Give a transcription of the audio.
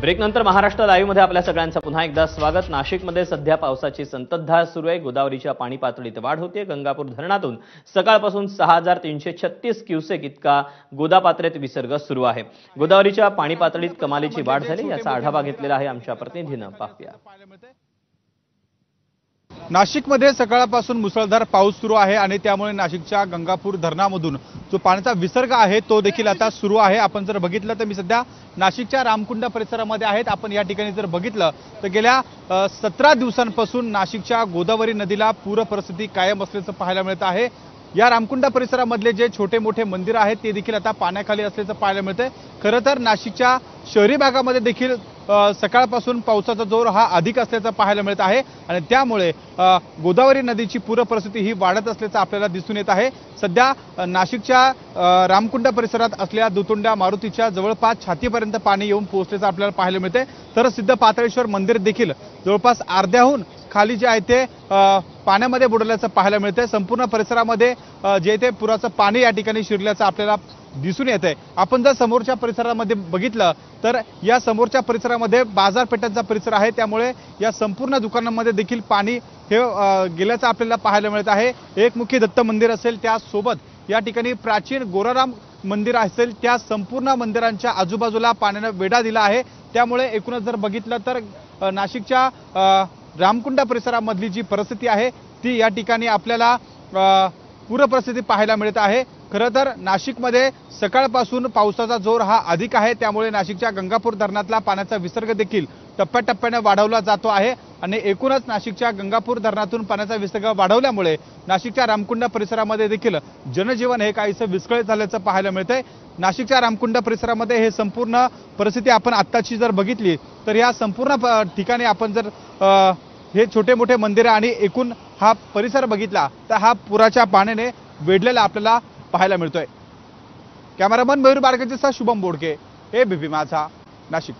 ब्रेकनंतर Maharashtra live मध्ये आपल्या सगळ्यांचं पुन्हा एकदा स्वागत। नाशिकमध्ये सध्या पावसाची संततधार सुरू आहे। गोदावरीच्या पाणी पातळीत वाढ होते। गंगापूर धरणातून सकाळपासून 6336 क्युसेक इतका गोदापात्रेत विसर्ग सुरू आहे। गोदावरीच्या पाणी पातळीत कमालीची वाढ झाली, याचा आढावा घेतलेला आहे आमच्या प्रतिनिधीनं। पाहूया। नाशिकमध्ये सकाळपासून मुसळधार पाऊस सुरू आहे आणि त्यामुळे नाशिकच्या गंगापूर धरणामधून जो पाण्याचा विसर्ग आहे तो देखील आता सुरू आहे। आपण जर बघितलं तर मी सध्या नाशिकच्या रामकुंड परिसरामध्ये आहेत। आपण या ठिकाणी जर बघितलं तर गेल्या 17 दिवसांपासून नाशिकच्या गोदावरी नदीला पूर परिस्थिती कायम असल्याचं पाहायला मिळत आहे। या रामकुंड परिसरामधले जे छोटे मोठे मंदिर आहेत ते देखील आता पाण्याखाली असल्याचं पाहायला मिळतंय। खरं तर नाशिकच्या शहरी भागामध्ये देखील सकाळपासून पावसाचा जोर हा अधिक असल्याचं पाहायला मिळत आहे आणि त्यामुळे गोदावरी नदीची पूर परिस्थिती ही वाढत असल्याचं आपल्याला दिसून येत आहे। सध्या नाशिकच्या रामकुंड परिसरात असलेल्या दुतोंड्या मारुतीच्या जवळपास छातीपर्यंत पाणी येऊन पोहोचल्याचं आपल्याला पाहायला मिळते। तर सिद्ध पाताळेश्वर मंदिर देखील जवळपास अर्ध्याहून खाली जे आहे ते पाण्यामध्ये बुडल्याचं पाहायला मिळतंय। संपूर्ण परिसरामध्ये जे ते पुराचं पाणी या ठिकाणी शिरल्याचं आपल्याला दिसून येत आहे। आपण जर समोरच्या परिसरामध्ये बघितलं तर या समोरच्या परिसरामध्ये बाजारपेठांचा परिसर आहे, त्यामुळे या संपूर्ण दुकानांमध्ये देखील पाणी हे गेल्याचं आपल्याला पाहायला मिळत आहे। एक मुखी दत्त मंदिर असेल, त्यासोबत या ठिकाणी प्राचीन गोराराम मंदिर असेल, त्या संपूर्ण मंदिरांच्या आजूबाजूला पाण्याने वेढा दिला आहे। त्यामुळे एकूणच जर बघितलं तर नाशिकच्या रामकुंड परिसरामधली जी परिस्थिती आहे ती या ठिकाणी आपल्याला पूर परिस्थिती पाहायला मिळत आहे। खरं तर नाशिकमध्ये सकाळपासून पावसाचा जोर हा अधिक आहे, त्यामुळे नाशिकच्या गंगापूर धरणातला पाण्याचा विसर्ग देखील टप्प्याटप्प्याने वाढवला जातो आहे आणि एकूणच नाशिकच्या गंगापूर धरणातून पाण्याचा विसर्ग वाढवल्यामुळे नाशिकच्या रामकुंड परिसरामध्ये देखील जनजीवन हे काहीसं विस्कळीत झाल्याचं पाहायला मिळतंय। नाशिकच्या रामकुंड परिसरामध्ये हे संपूर्ण परिस्थिती आपण आत्ताची जर बघितली तर या संपूर्ण ठिकाणी आपण जर हे छोटे मोठे मंदिर आणि एकूण हा परिसर बघितला तर हा पुराच्या पाण्याने वेढलेला आपल्याला पाहायला मिळतोय। कॅमेरामन मयूर बारगेचा शुभम बोडके, एबीपी माझा, नाशिक।